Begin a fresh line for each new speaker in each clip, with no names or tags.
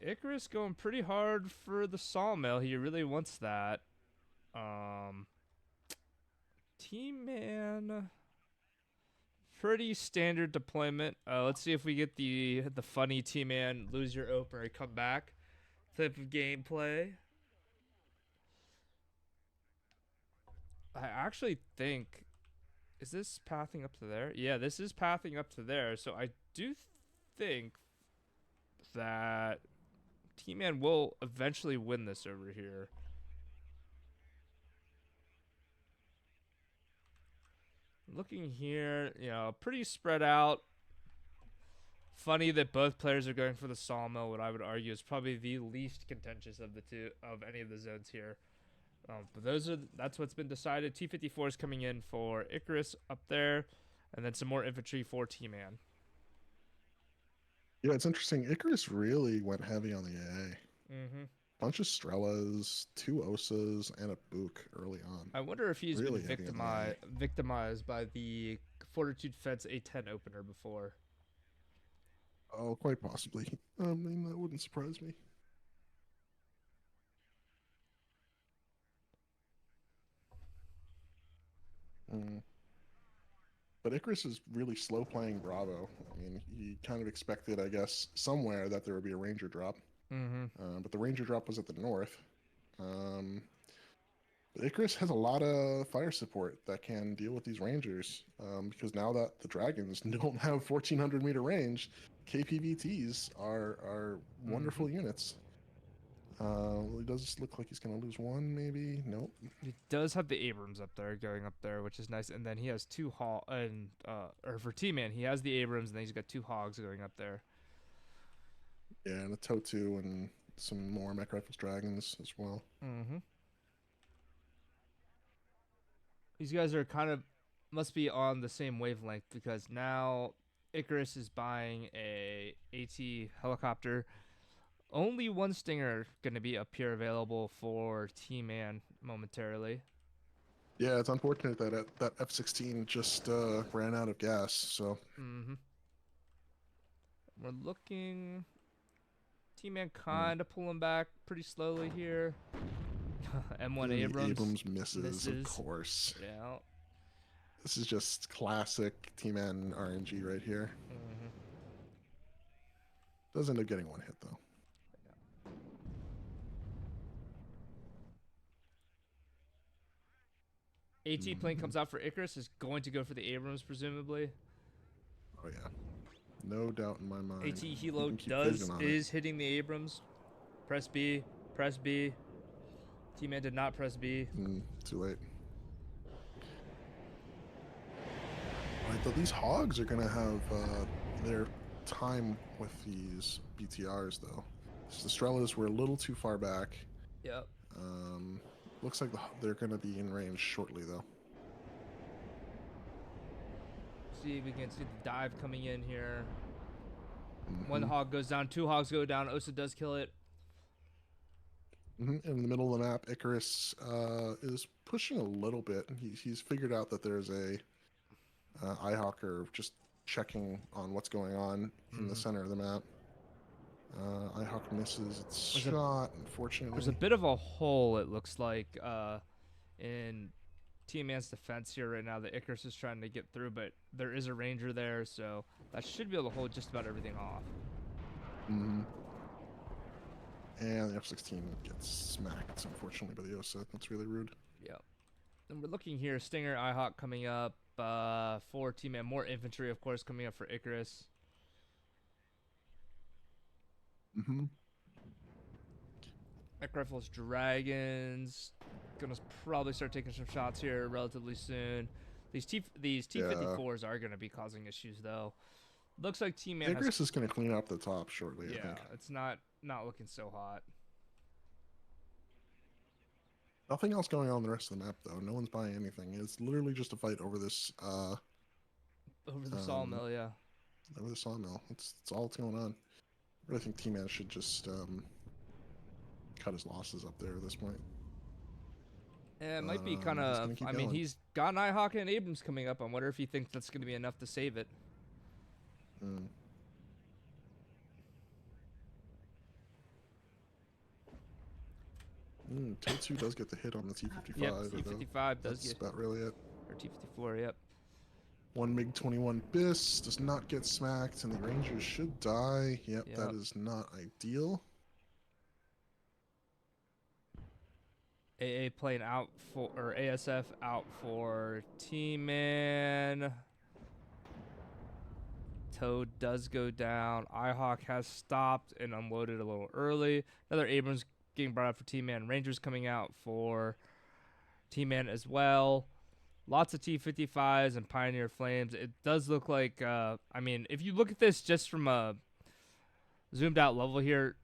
Icarus going pretty hard for the sawmill. He really wants that. Um, Team Man, pretty standard deployment. Let's see if we get the funny Team Man lose your opener, come back type of gameplay. I actually think, is this pathing up to there? Yeah, this is pathing up to there. So I do think that Team Man will eventually win this over here. Looking here, pretty spread out. Funny that both players are going for the sawmill. What I would argue is probably the least contentious of the two of any of the zones here. But that's what's been decided. T-54 is coming in for Icarus up there, and then some more infantry for T-Man.
Yeah, it's interesting. Icarus really went heavy on the AA.
Mm-hmm.
Bunch of Strellas, two Osas, and a Book early on.
I wonder if he's been
Really heavy on the AA.
victimized by the Fortitude Fence A10 opener before.
Oh, quite possibly. I mean, that wouldn't surprise me. Mm. But Icarus is really slow playing Bravo. I mean, he kind of expected, I guess, somewhere that there would be a Ranger drop.
Mm-hmm.
But the Ranger drop was at the north. Um, but Icarus has a lot of fire support that can deal with these Rangers. Because now that the Dragons don't have 1400-meter range, KPVTs are
Mm-hmm.
wonderful units. It does look like he's going to lose one, maybe. Nope.
He does have the Abrams up there, going up there, which is nice. And then he has two or for T-Man, he has the Abrams, and then he's got two Hogs going up there.
Yeah, and a Totu and some more Mech Rifles Dragons as well.
Mm-hmm. These guys are kind of must be on the same wavelength because now Icarus is buying a AT helicopter. Only one Stinger going to be up here available for T-Man momentarily.
Yeah, it's unfortunate that that F-16 just ran out of gas. So
Mm-hmm. We're looking. T-Man
mm.
kind of pulling back pretty slowly here. M1
And the
Abrams
Abrams misses, of
misses.
course.
Yeah.
This is just classic T-Man RNG right here.
Mm-hmm.
Does end up getting one hit though.
AT plane
Mm-hmm.
comes out for Icarus, is going to go for the Abrams, presumably.
Oh yeah, no doubt in my mind.
AT
You
Hilo
can keep vision on it.
is hitting the Abrams. Press B. Press B. T-Man did not press B.
Too late. Right, though these hogs are gonna have their time with these BTRs though. So the Strellas were a little too far back.
Yep.
Um, looks like they're gonna be in range shortly though.
See if we can see the dive coming in here. One
Mm-hmm.
hog goes down, two hogs go down. Osa does kill it.
Mm-hmm. In the middle of the map, Icarus is pushing a little bit. He's figured out that there's a Eyehawker just checking on what's going on in the
Mm.
center of the map. Eyehawk misses its
There's a
shot,
there's a
unfortunately.
bit of a hole, it looks like, in Team Man's defense here right now that Icarus is trying to get through, but there is a Ranger there, so that should be able to hold just about everything off.
Mm-hmm. And the F-16 gets smacked, unfortunately, by the OSA. That's really rude.
Yep. And we're looking here, Stinger, Eyehawk coming up for Team Man. More infantry, of course, coming up for Icarus.
Mm-hmm.
Mech Rifles, Dragons. Gonna probably start taking some shots here relatively soon. These
Yeah.
T-54s are gonna be causing issues though. Looks like Team Man has.
Icarus is going to clean up the top shortly, I
Yeah,
think.
it's not looking so hot.
Nothing else going on the rest of the map, though. No one's buying anything. It's literally just a fight over this
Over the
um,
sawmill, yeah.
over the sawmill. That's all that's going on. I really think T-Man should just cut his losses up there at this point.
And it might be kind
He's
of.
going to keep
I mean,
going.
he's got Nighthawk and Abrams coming up. I wonder if he thinks that's going to be enough to save it.
Mm. Totu does get the hit on the
Yep,
T-55, though.
T-55 does
That's
get,
about really it.
or T-54, yep.
1 MiG-21 BIS does not get smacked, and the Rangers should die. Yep, that
Yep.
is not ideal.
AA plane out for, or ASF out for T-Man. Toad does go down. IHawk has stopped and unloaded a little early. Another Abrams getting brought up for T-Man. Rangers coming out for T-Man as well. Lots of T-55s and Pioneer Flames. It does look like, I mean, if you look at this just from a zoomed out level here,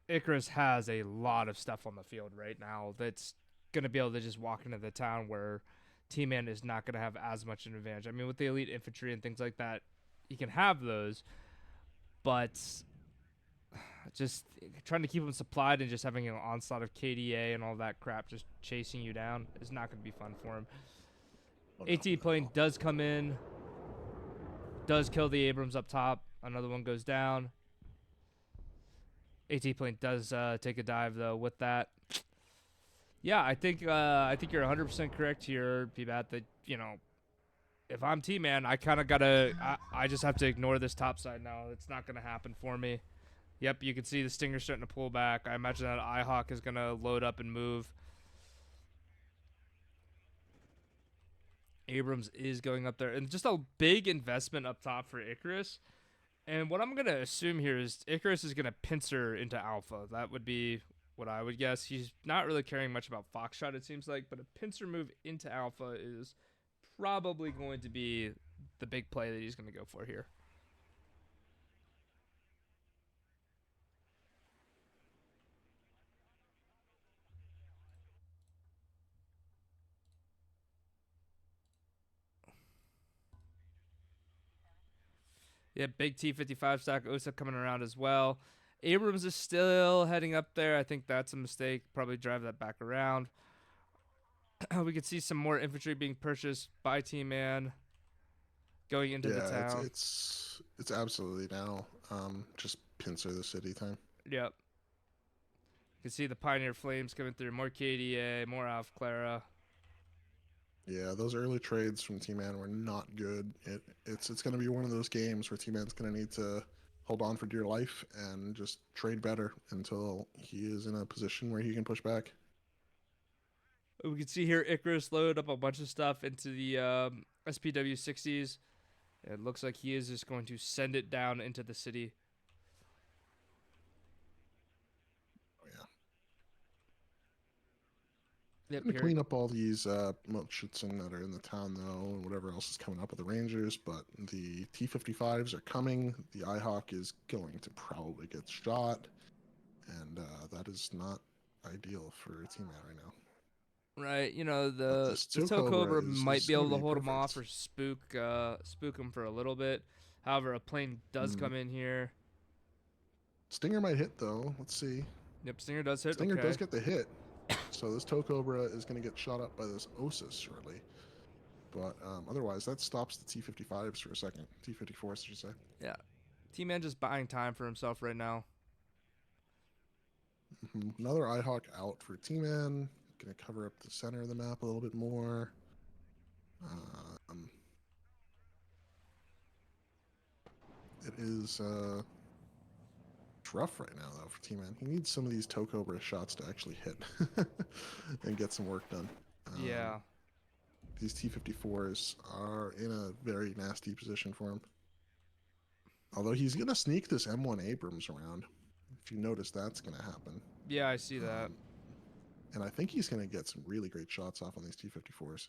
Icarus has a lot of stuff on the field right now that's going to be able to just walk into the town where T-Man is not going to have as much an advantage. I mean, with the elite infantry and things like that, he can have those, but just trying to keep him supplied and just having an onslaught of KDA and all that crap just chasing you down is not going to be fun for him.
Oh,
AT plane does come in, does kill the Abrams up top. Another one goes down. AT plane does take a dive though with that. Yeah, I think you're 100% correct here, P-Bat, that, you know, if I'm T-Man, I kind of I just have to ignore this top side now. It's not going to happen for me. Yep, you can see the Stinger starting to pull back. I imagine that IHawk is going to load up and move. Abrams is going up there. And just a big investment up top for Icarus. And what I'm going to assume here is Icarus is going to pincer into Alpha. That would be what I would guess. He's not really caring much about Foxtrot, it seems like. But a pincer move into Alpha is probably going to be the big play that he's going to go for here. Yeah, big T-55 stack. Osa coming around as well. Abrams is still heading up there. I think that's a mistake. Probably drive that back around. We could see some more infantry being purchased by T-Man going into the town.
It's absolutely now just pincer the city time.
Yep. You can see the Pioneer Flames coming through. More KDA, more Alpha Clara.
Yeah, those early trades from T-Man were not good. It's going to be one of those games where T-Man's going to need to hold on for dear life and just trade better until he is in a position where he can push back.
We can see here Icarus load up a bunch of stuff into the SPW 60s. It looks like he is just going to send it down into the city.
Oh, yeah.
Yep,
Going to clean up all these Milchitsen that are in the town, though, and whatever else is coming up with the Rangers. But the T-55s are coming. The IHawk is going to probably get shot. And that is not ideal for T-Man right now.
Right, you know, the
Tow
Cobra
Cobra
might be able to hold
perfect.
him off or spook him for a little bit. However, a plane does come in here.
Stinger might hit, though. Let's see.
Yep, Stinger does hit.
Stinger
okay.
does get the hit. So this Tow Cobra is going to get shot up by this Osis shortly. But otherwise, that stops the T-55s for a second. T-54s, I should say.
Yeah. T-Man just buying time for himself right now.
Another IHawk out for T-Man. Going to cover up the center of the map a little bit more. It is rough right now, though, for T-Man. He needs some of these Tow Cobra shots to actually hit and get some work done.
Yeah.
These T-54s are in a very nasty position for him. Although he's going to sneak this M1 Abrams around. If you notice, that's going to happen.
Yeah, I see that.
And I think he's going to get some really great shots off on these T-54s.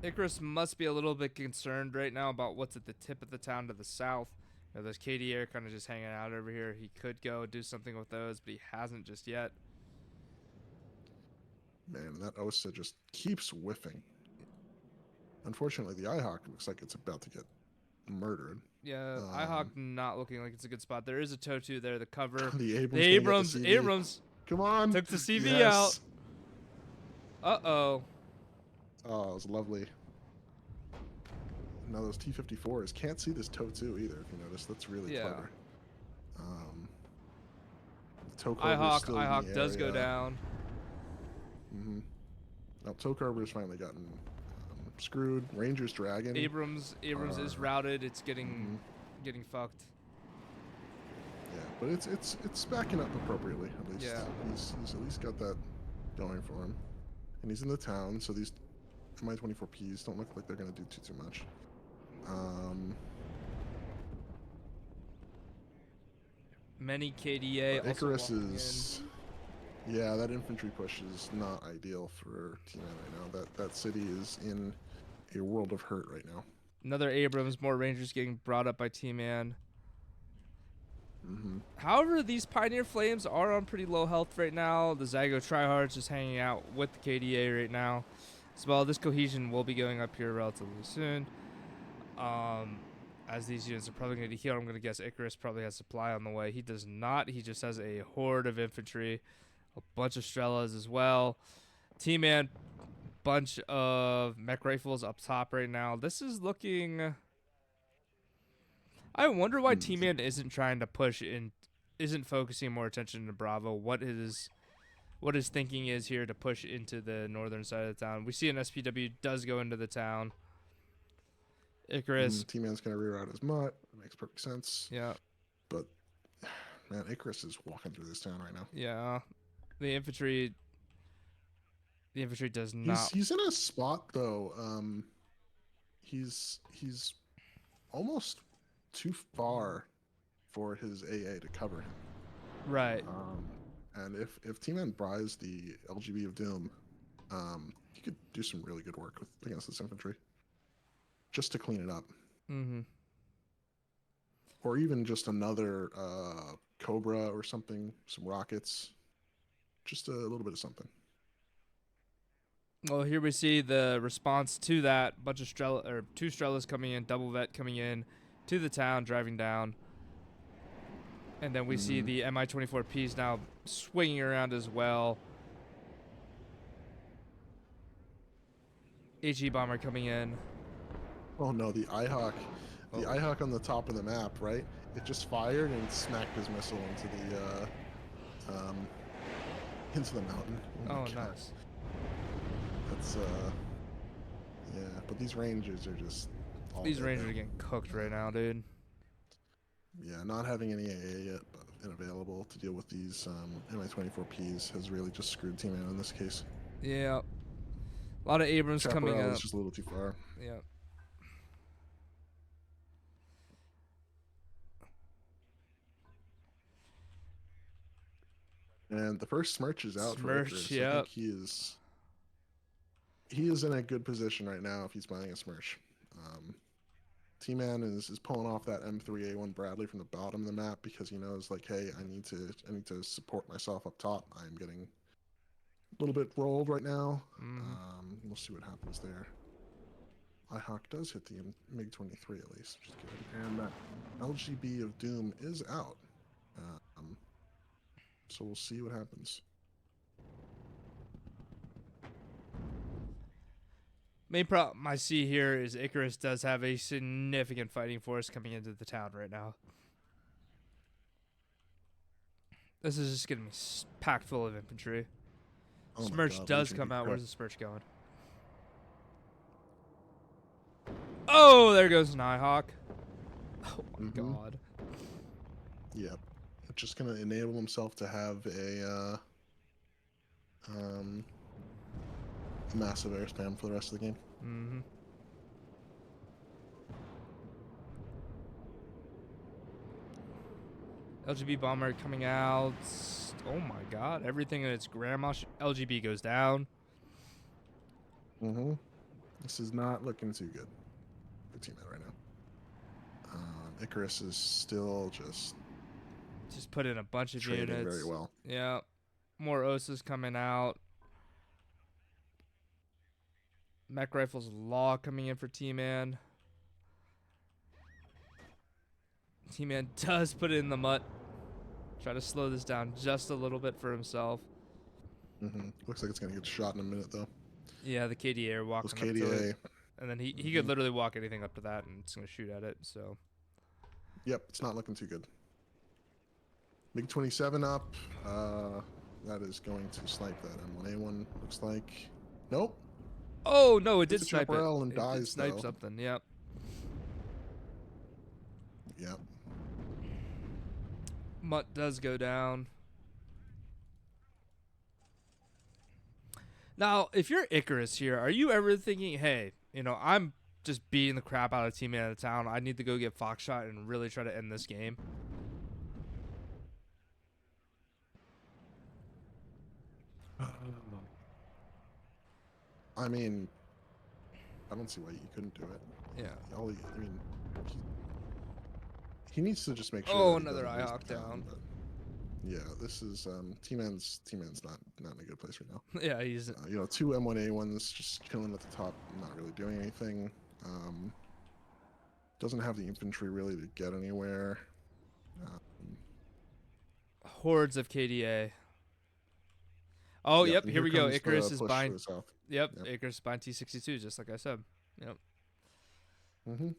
Icarus must be a little bit concerned right now about what's at the tip of the town to the south. You know, those KDA are kind of just hanging out over here. He could go do something with those, but he hasn't just yet.
Man, that Osa just keeps whiffing. Unfortunately, the IHawk looks like it's about to get murdered.
Yeah, IHawk not looking like it's a good spot. There is a Totu there, the cover.
The
Abrams
Come on.
took the CV
yes.
out. Uh-oh.
Oh, it was lovely. Now those T-54s can't see this tow 2 either. If you notice, that's really
Yeah.
clever. The tow carver is still in the area.
does go down.
Now tow carver's finally gotten screwed. Ranger's dragon.
Abrams is routed. It's getting fucked.
Yeah, but it's backing up appropriately at least.
Yeah.
He's at least got that going for him, and he's in the town, so these Mi-24Ps don't look like they're gonna do too much.
Many KDA.
Icarus is. Yeah, that infantry push is not ideal for T-Man right now. That city is in a world of hurt right now.
Another Abrams, more Rangers getting brought up by T-Man. However, these Pioneer Flames are on pretty low health right now. The Zygo Tryhards just hanging out with the KDA right now. As well, this Cohesion will be going up here relatively soon. As these units are probably going to heal, I'm going to guess Icarus probably has supply on the way. He does not. He just has a horde of infantry. A bunch of Strelas as well. T-Man, bunch of mech rifles up top right now. This is looking... I wonder why T-Man isn't trying to push in, isn't focusing more attention to Bravo. What his thinking is here to push into the northern side of the town. We see an SPW does go into the town. Icarus.
T-Man's going to reroute his mutt. That makes perfect sense.
Yeah.
But, man, Icarus is walking through this town right now.
Yeah. The infantry does not.
He's in a spot, though. He's almost too far for his AA to cover him.
Right.
And if T-Man buys the LGB of Doom, he could do some really good work against this infantry. Just to clean it up. Or even just another Cobra or something, some rockets. Just a little bit of something.
Well, here we see the response to that. Bunch of two Strelas coming in, double vet coming in to the town, driving down. And then we see the Mi-24Ps now swinging around as well. HE bomber coming in.
Oh no, the IHawk. The IHawk on the top of the map, right? It just fired and smacked his missile into the mountain.
Oh,
God.
nice.
That's yeah, but these Rangers are just
these Rangers are getting cooked right now, dude. Yeah,
not having any AA yet available to deal with these Mi-24Ps has really just screwed T-Man in this case.
Yeah. A lot of Abrams coming up.
It's just a little too far.
Yeah.
And the first Smirch is out for Icarus.
Yeah.
I think he is in a good position right now if he's buying a Smirch. T-Man is pulling off that M3A1 Bradley from the bottom of the map because he knows, like, hey, I need to support myself up top. I'm getting a little bit rolled right now. We'll see what happens there. IHawk does hit the MiG-23 at least, which is good. And that LGB of Doom is out. So we'll see what happens.
Main problem I see here is Icarus does have a significant fighting force coming into the town right now. This is just going to be packed full of infantry.
Oh
Smirch does come out. Where's the Smirch going? Oh, there goes Nighthawk. Oh my god.
Yep. Just going to enable himself to have a massive air spam for the rest of the game.
LGB bomber coming out. Oh my god. Everything in its grandma. LGB goes down.
This is not looking too good for T-Man right now. Icarus is still just
put in a bunch of units.
Very well.
Yeah. More OSAs coming out. Mech Rifles Law coming in for T-Man. T-Man does put it in the mutt. Try to slow this down just a little bit for himself.
Looks like it's going to get shot in a minute, though.
Yeah, the KDA are walking
Those KDA.
And then he could literally walk anything up to that, and it's going to shoot at it. So.
Yep, it's not looking too good. MiG-27 up. That is going to snipe that M1A1, looks like. Nope.
Oh, no, it did
Hits a
snipe it.
chaparral and
It did
dies,
snipe
though.
something, yep.
Yep.
Mutt does go down. Now, if you're Icarus here, are you ever thinking, hey, you know, I'm just beating the crap out of teammate out of town. I need to go get Foxshot and really try to end this game?
I mean, I don't see why you couldn't do it.
Yeah.
I mean, he needs to just make sure.
Oh,
that he
another
doesn't lose
IHOC
the town,
down.
but yeah, this is T-Man's not in a good place right now.
Yeah, he's.
You know, 2 M1A1s just chilling at the top, not really doing anything. Doesn't have the infantry really to get anywhere.
Hordes of KDA. Oh, yep, here we go. Icarus is buying. Yep, Icarus is buying T-62, just like I said. Yep.
It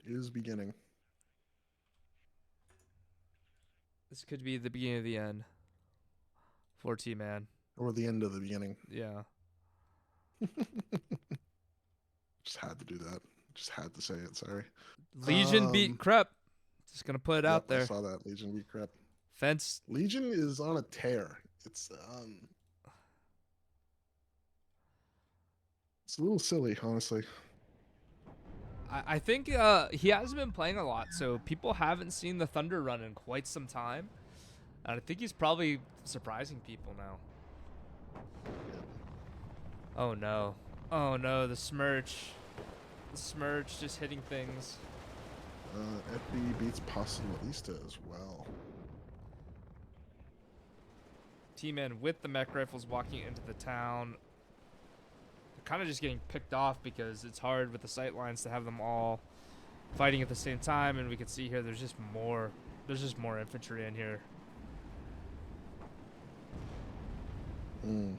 is beginning.
This could be the beginning of the end for T-Man.
Or the end of the beginning.
Yeah.
Just had to do that. Just had to say it. Sorry.
Legion beat Crep. Just gonna put it out there.
I saw that. Legion beat Crep.
Fence.
Legion is on a tear. It's a little silly, honestly.
I think he hasn't been playing a lot, so people haven't seen the Thunder run in quite some time. And I think he's probably surprising people now. Oh no. Oh no, the Smirch. The Smirch just hitting things.
FB beats Pasionalista as well.
T-Man with the mech rifles walking into the town. They're kind of just getting picked off because it's hard with the sight lines to have them all fighting at the same time, and we can see here there's just more infantry in here.
And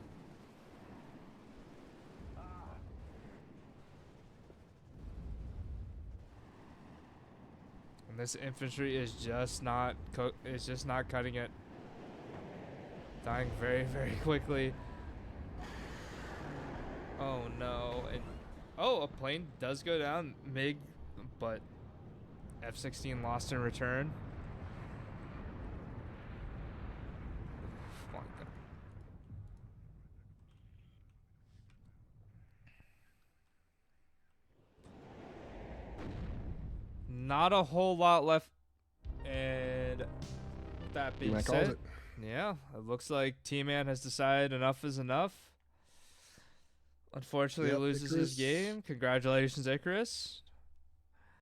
this infantry is just not cutting it. Dying very, very quickly. Oh no. And oh, a plane does go down, MiG, but F-16 lost in return. Not a whole lot left. And that being said, yeah, it looks like T-Man has decided enough is enough. Unfortunately, loses his game. Congratulations, Icarus.